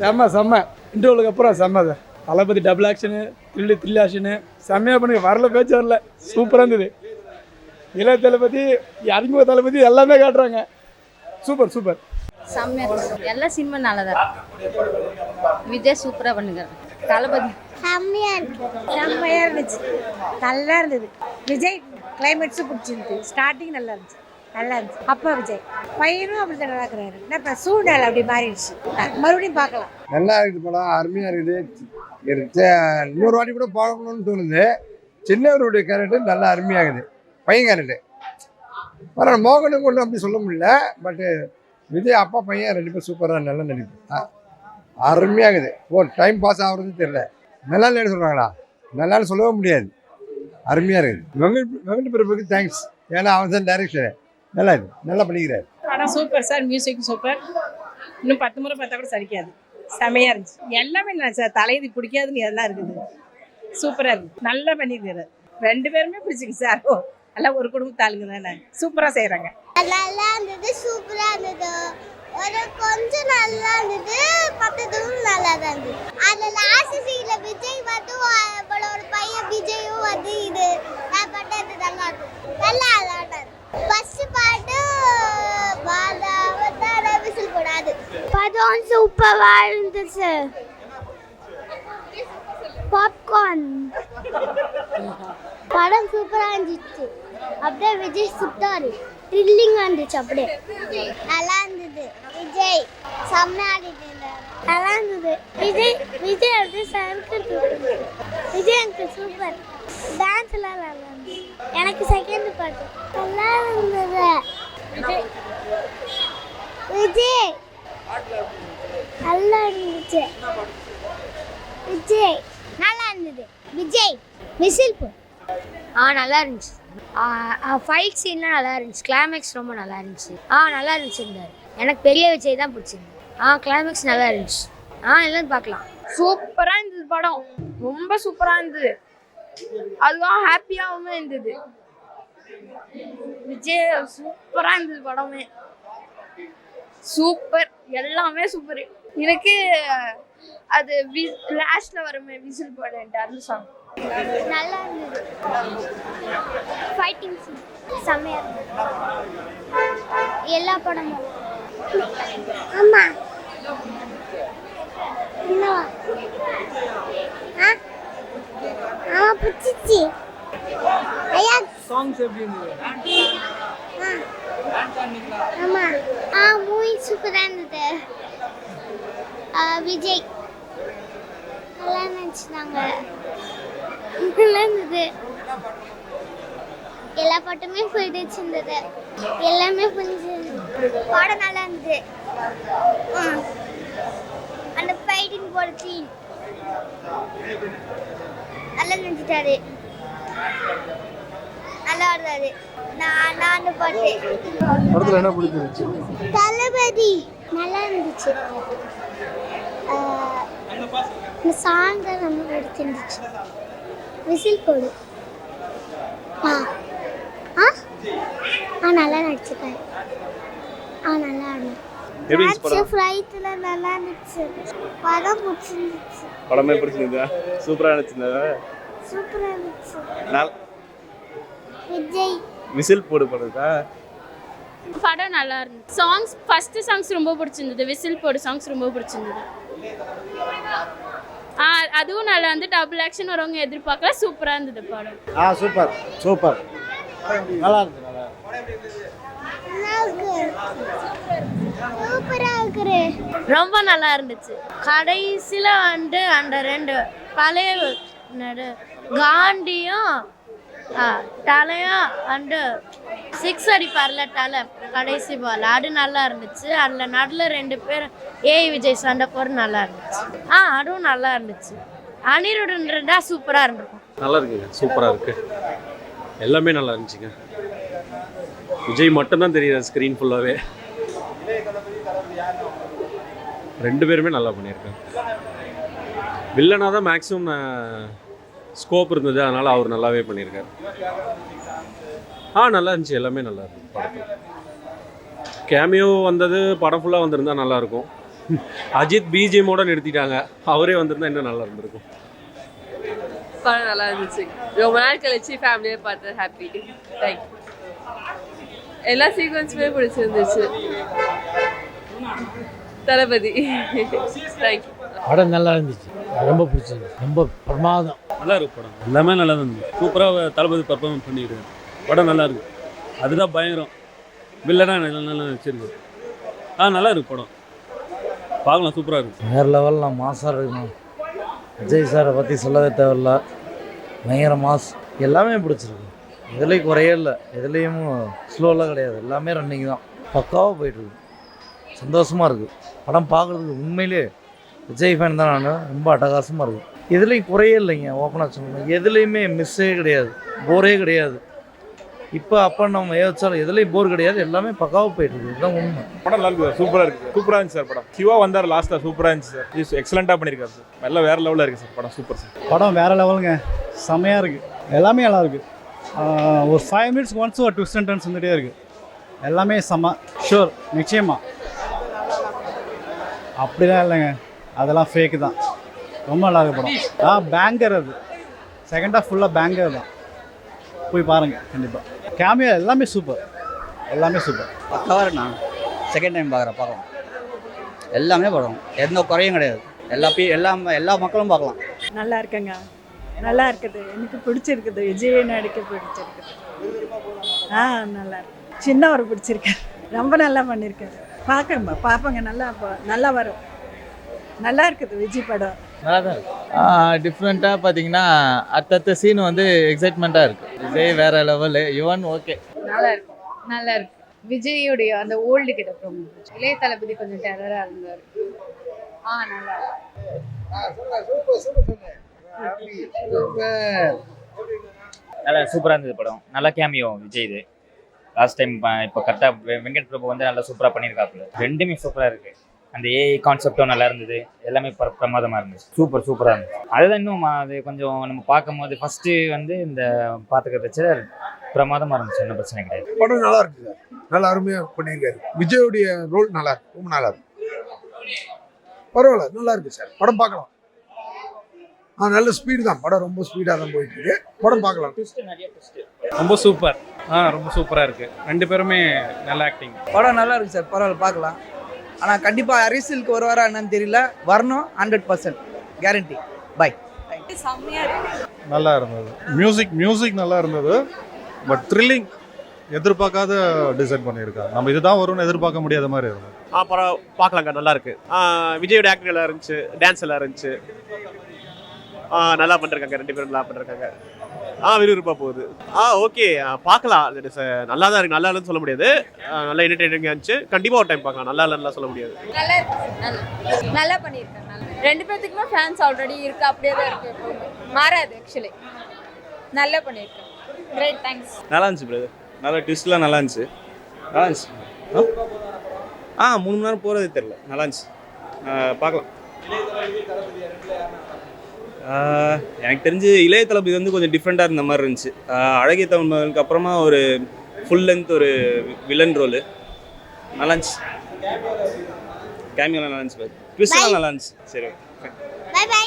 செம்ம இன்டர்வலுக்கு அப்புறம் செம்ம சார். தளபதி டபுள் ஆக்ஷனு த்ரில் ஆக்ஷனு செம்மையாக பண்ணி வரல, பேச்சு வரல, சூப்பராக இருந்தது. இளைய தளபதி, அறிமுக தளபதி எல்லாமே காட்டுறாங்க. சூப்பர் செம்மையா எல்லா சினிமா நல்லதா. விஜய் சூப்பராக பண்ணுங்க. தளபதி செம்மையா இருந்துச்சு, நல்லா இருந்தது. விஜய் கிளைமேட்ஸும் பிடிச்சிருந்து, ஸ்டார்டிங் நல்லா இருந்துச்சு. அப்பா விஜய் பையனும் அப்படி தான் நல்லா இருக்கிறாரு. இப்போ சூழ்நிலை அப்படி மாறிடுச்சு, மறுபடியும் பார்க்கலாம். நல்லா இருக்குது படம், அருமையாக இருக்குது. இன்னொரு வாட்டி கூட பார்க்கணும்னு தோணுது. சின்னவருடைய கேரக்டர் நல்லா அருமையாகுது. பையன் கேரக்டர் பரவாயில்ல, மோகனுக்கு ஒன்றும் அப்படி சொல்ல முடியல. பட்டு விஜய் அப்பா பையன் ரெண்டு பேரும் சூப்பராக நல்லா நடிப்பு, அருமையாகுது. டைம் பாஸ் ஆகுறது தெரியல. நல்லா இல்லைன்னு சொல்கிறாங்களா? நல்லான்னு சொல்லவே முடியாது, அருமையாக இருக்குது. வெங்கட் பிரபுக்கு தேங்க்ஸ், ஏன்னா அவன் தான் டைரக்ஷன் நல்லா இது, நல்லா பண்ணிக்கிறாரு. படம் சூப்பர் சார், மியூசிக் சூப்பர். இன்னும் 10 முறை பார்த்தா கூட சரிக்காது, செமையாக இருந்துச்சு. எல்லாமே சார், தலையது பிடிக்காதுன்னு எல்லாம் இருக்குது. சூப்பராக இருக்குது, நல்லா பண்ணியிருக்காரு. 2 பேருமே பிடிச்சிருக்கு சார். எல்லாம் ஒரு குடும்பத்து ஆளுங்க தானே, சூப்பராக செய்கிறாங்க. நல்லா இருந்தது, சூப்பரா இருந்தது. ஒரு கொஞ்சம் நல்லா இருந்தது, பத்ததும் நல்லா தான் இருந்தது. அந்த லாஸ்ட் சீன்ல விஜய் வந்து அவளோட பையன் விஜயும் வந்து இது நான் பண்ணது நல்லா இருந்தது, நல்லா இருந்தது. ஃபர்ஸ்ட் பாட்டு பாதாவதார விசில் போடாது. படம் சூப்பரா இருந்துச்சு. பாப்கார்ன் படம் சூப்பரா இருந்துச்சு. அப்படியே விஜய் சுட்டாரு, த்ரில்லிங்கா இருந்துச்சு. அப்படியே நல்லா இருந்தது. விஜய் செம்மையா ஆடிட்டு நல்லா இருந்தது. விஜய் அப்படியே சர்க்கு. விஜய் அங்கிள் சூப்பர், டான்ஸ் எல்லாம் நல்லா இருந்தது. எனக்கு செகண்ட் பாட்டு நல்லா இருந்தது. விஜய் நல்லா இருந்துச்சு. விஜய் நல்லா இருந்தது. விஜய் விசில் போ நல்லா இருந்துச்சு. ஃபைட் சீன்லாம் நல்லா இருந்துச்சு. கிளைமேக்ஸ் ரொம்ப நல்லா இருந்துச்சு. நல்லா இருந்துச்சு. எனக்கு பெரிய விஜய் தான் பிடிச்சிருந்து. கிளைமேக்ஸ் நல்லா இருந்துச்சு. எல்லாம் பார்க்கலாம். சூப்பராக இருந்தது படம், ரொம்ப சூப்பராக இருந்தது. அதுவும் ஹாப்பியாகவும் இருந்தது. விஜய் சூப்பராக இருந்தது, படமே சூப்பர், எல்லாமே சூப்பர். எனக்கு அது லாஸ்ட்ல வருமே விசில் போடன்ட்டு அந்த சாங் நல்லா இருந்தது. ஃபைட்டிங் சீன் செம்மையா இருந்தது. எல்லா படமும் ஆமா என்னவா பிடிச்சிச்சு. ஐயா சாங்ஸ் எப்படி இருந்தது? ஆமா மூவி சூப்பரா இருந்தது. விஜய் நல்லா நினச்சிட்டாங்க, நல்லா இருந்தது. எல்லா பாட்டுமே பிடிச்சிருந்தது, எல்லாமே பிடிச்சிருந்தது. பாடம் நல்லா இருந்தது. அந்த ஃபைட்டிங் போட சீன் நல்லா நினச்சிட்டாரு, நல்லா ஆடுறாரு. நான் அந்த பாட்டு படத்தில் என்ன பிடிச்சிருந்துச்சு? தளபதி நல்லா இருந்துச்சு. இந்த சாங் தான் ரொம்ப பிடிச்சிருந்துச்சு. விசில் போடு. நல்லா நடிச்சிருக்காரு. நல்லா ஆடணும். ஃப்ளைட்ல நல்லா இருந்துச்சு. படம் பிடிச்சிருந்துச்சு. படமே பிடிச்சிருந்தா? சூப்பராக இருந்துச்சு. சூப்பரா இருந்துச்சு. விஜய் விசில் போடு படுதா? படம் நல்லா இருந்துச்சு. சாங்ஸ் ஃபர்ஸ்ட் சாங்ஸ் ரொம்ப பிடிச்சிருந்தது. விசில் போடு சாங்ஸ் ரொம்ப பிடிச்சிருந்தது. அதுவும் நல்லா வந்து டபுள் ஆக்ஷன் வரவங்க எதிர்பார்க்கல, சூப்பராக இருந்தது படம். சூப்பர் நல்லா இருக்கு. ரொம்ப நல்லா இருந்துச்சு. கடைசியில் வந்து அந்த 2 பழைய காண்டியும் தலையும் அந்த 6 அடிப்பார்ல தலை கடைசி பால், அது நல்லா இருந்துச்சு. அதில் நடுவில் 2 பேர் விஜய் சண்டை போற நல்லா இருந்துச்சு. அதுவும் நல்லா இருந்துச்சு. அனிருடன் இருந்தா சூப்பராக இருந்திருக்கும். நல்லா இருக்குங்க, சூப்பராக இருக்கு, எல்லாமே நல்லா இருந்துச்சுங்க. விஜய் மட்டும்தான் தெரியுது ஸ்க்ரீன் ஃபுல்லாகவே. 2 பேருமே நல்லா பண்ணியிருக்காங்க. வில்லனாக தான் மேக்ஸிமம் ஸ்கோப் இருந்தது, அதனால் அவர் நல்லாவே பண்ணியிருக்காரு. நல்லா இருந்துச்சு, எல்லாமே நல்லா இருந்துச்சு. படத்தில் கேமியோ வந்தது, படம் ஃபுல்லாக வந்திருந்தா நல்லாயிருக்கும். அஜித் பிஜிஎம்மோட நிறுத்திட்டாங்க. அவரே வந்திருந்தா இன்னும் நல்லா இருந்திருக்கும். படம் நல்லா இருந்துச்சு. ரொம்ப நாள் கழிச்சு ஃபேமிலியாக பார்த்து ஹாப்பி. தேங்க்யூ. எல்லா சீக்வன்ஸுமே பிடிச்சிருந்துச்சு. தளபதி. தேங்க்யூ. படம் நல்லா இருந்துச்சு, ரொம்ப பிடிச்சது, ரொம்ப பிரமாதம். நல்லா இருக்கு படம், எல்லாமே நல்லா இருந்துச்சு. சூப்பராக தளபதி பர்ஃபார்மன்ஸ் பண்ணிடுது. படம் நல்லா இருக்கு. அதுதான் பயங்கரம். வில்லனா நல்லா வச்சிருக்கு. நல்லா இருக்கு படம், பார்க்கலாம். சூப்பராக இருக்கு. வேறு லெவலில் மாசாக இருக்கணும். விஜய் சாரை பற்றி சொல்லவே தேவையில்ல, பயங்கர மாஸ். எல்லாமே பிடிச்சிருக்கு, எதுலேயும் குறையே இல்லை, எதுலேயும் ஸ்லோலாம் கிடையாது, எல்லாமே ரன்னிங் தான், பக்காவாக போயிட்டுருக்கு. சந்தோஷமாக இருக்குது படம் பார்க்குறதுக்கு. உண்மையிலே விஜய் ஃபேன் தான் நான், ரொம்ப அட்டகாசமாக இருக்குது. எதுலேயும் குறையே இல்லைங்க, ஓப்பனாக சொல்லணும். எதுலேயுமே மிஸ்ஸே கிடையாது, போரே கிடையாது. இப்போ அப்போ நம்ம யோசிச்சாலும் எதுலேயும் போர் கிடையாது, எல்லாமே பக்காவாக போயிட்டுருக்கு. இதுதான் உண்மை. படம் நல்லா இருக்கு, சூப்பராக இருக்குது. சூப்பராக இருந்துச்சு சார் படம். சிவா வந்தார் லாஸ்ட்டாக, சூப்பராக இருந்துச்சு சார். எக்ஸலண்ட்டாக பண்ணியிருக்காரு சார். எல்லாம் வேறு லெவலில் இருக்குது சார் படம். Super sir. படம் வேறு லெவலுங்க, செம்மையாக இருக்குது. எல்லாமே நல்லா இருக்குது. ஒரு 5 மினிட்ஸ் ஒன்ஸ் ஒரு ட்விஸ்ட் அண்ட் டர்ன்ஸ் வந்துகிட்டே இருக்குது. எல்லாமே செம்ம ஷூர், நிச்சயமாக. அப்படிலாம் இல்லைங்க, அதெல்லாம் ஃபேக்கு தான். ரொம்ப நல்லா இருக்கு படம். பேங்கர் அது. செகண்ட் ஹாஃப் ஃபுல்லாக பேங்கர் தான். போய் பாருங்கள் கண்டிப்பாக. கேமியா எல்லாமே சூப்பர், எல்லாமே சூப்பர். பக்காவாக இருக்கு. நான் செகண்ட் டைம் பார்க்கலாம். எல்லாமே படம், எந்த குறையும் கிடையாது. எல்லா மக்களும் பார்க்கலாம். நல்லா இருக்குங்க, நல்லா இருக்குது. எனக்கு பிடிச்சிருக்குது. விஜய் நடிக்க பிடிச்சிருக்குது. நல்லா இருக்கு. சின்னவர் பிடிச்சிருக்காரு, ரொம்ப நல்லா பண்ணியிருக்காரு. பார்ப்பங்க, நல்லா வரும். நல்லா இருக்குது விஜய் படம். நல்லா தான் இருக்குது. டிஃப்ரெண்ட்டாக பார்த்தீங்கன்னா அடுத்தடுத்த சீன் வந்து எக்ஸைட்மெண்ட்டாக இருக்குது. விஜய் வேறு லெவலு, யுவன் ஓகே. நல்லா இருக்கு, நல்லா இருக்கு. விஜயோடைய அந்த ஓல்டு கிட்ட ரொம்ப இளைய தளபதி கொஞ்சம் டெரராக இருந்தார். நல்லா நல்லா சூப்பராக இருந்தது படம். நல்லா கேமியோ விஜய். இது லாஸ்ட் டைம் இப்போ கரெக்டாக வெங்கட் பிரபு வந்து நல்லா சூப்பராக பண்ணியிருக்காப்புல. ரெண்டுமே சூப்பராக இருக்குது. அந்த ஏஐ கான்செப்டும் நல்லா இருந்தது. எல்லாமே பிரமாதமாக இருந்துச்சு. சூப்பராக இருந்துச்சு. அதுதான் இன்னும் அது கொஞ்சம் நம்ம பார்க்கும் போது ஃபஸ்ட்டு வந்து இந்த பார்த்துக்கிறத வச்சு பிரமாதமாக இருந்துச்சு. ஒன்றும் பிரச்சனை கிடையாது. படம் நல்லா இருக்கு சார், நல்லா அருமையாக பண்ணியிருக்காரு. விஜயோடைய ரோல் நல்லா இருக்கு, ரொம்ப நல்லா இருக்கு. பரவாயில்ல, நல்லா இருக்கு சார். படம் பார்க்கலாம். நல்ல ஸ்பீடு தான், படம் ரொம்ப ஸ்பீடாக தான் போயிட்டு இருக்கு. படம் பார்க்கலாம். ரொம்ப சூப்பர். ரொம்ப சூப்பராக இருக்குது. ரெண்டு பேருமே நல்ல ஆக்டிங். படம் நல்லா இருக்கு சார், பரவாயில்ல பார்க்கலாம். ஆனால் கண்டிப்பாக அரசியலுக்கு வருவாரா என்னன்னு தெரியல. வரணும் 100% கேரண்டி. பை. நல்லா இருந்தது. மியூசிக் நல்லா இருந்தது. பட் த்ரில்லிங் எதிர்பார்க்காத டிசைன் பண்ணியிருக்காங்க. நம்ம இதுதான் வரும்னு எதிர்பார்க்க முடியாத மாதிரி இருந்தது. படம் பார்க்கலாங்க, நல்லா இருக்கு. விஜயோட ஆக்டிங் நல்லா இருந்துச்சு, டான்ஸ் நல்லா இருந்துச்சு. நல்லா பண்ணிருக்காங்க, ரெண்டு பேரும் நல்லா பண்ணிருக்காங்க. விறுவிறுப்பாக போகுது. ஓகே, பார்க்கலாம். நல்லா தான் இருக்கு, நல்லா இல்லைன்னு சொல்ல முடியாது. நல்லா என்டர்டெய்னிங்காக இருந்துச்சு. கண்டிப்பாக ஒரு டைம் பார்க்கலாம். நல்லா இல்லைன்னு சொல்ல முடியாது. நல்லா பண்ணியிருக்காங்க. ரெண்டு பேர்த்துக்குமே ஃபேன்ஸ் ஆல்ரெடி இருக்கு, அப்படியே தான் இருக்கு, மாறாது. ஆக்சுவலி நல்லா பண்ணியிருக்காங்க. Great, thanks. நல்லா இருந்துச்சு பிரதர். நல்லா ட்விஸ்ட்லாம் நல்லா இருந்துச்சு. நல்லா இருந்துச்சு. 3 மணி நேரம் போகிறதே தெரில. நல்லா இருந்துச்சு, பார்க்கலாம். எனக்கு தெரிஞ்சு இளைய தளபதி வந்து கொஞ்சம் டிஃப்ரெண்ட்டாக இருந்த மாதிரி இருந்துச்சு. அழகிய தமிழ் மகனுக்கு அப்புறமா ஒரு ஃபுல் லென்த் ஒரு வில்லன் ரோலு நல்லா இருந்துச்சு. கேமியோலாம் நல்லா இருந்துச்சு, ட்விஸ்ட்லாம் நல்லா இருந்துச்சு. சரி, பை பை.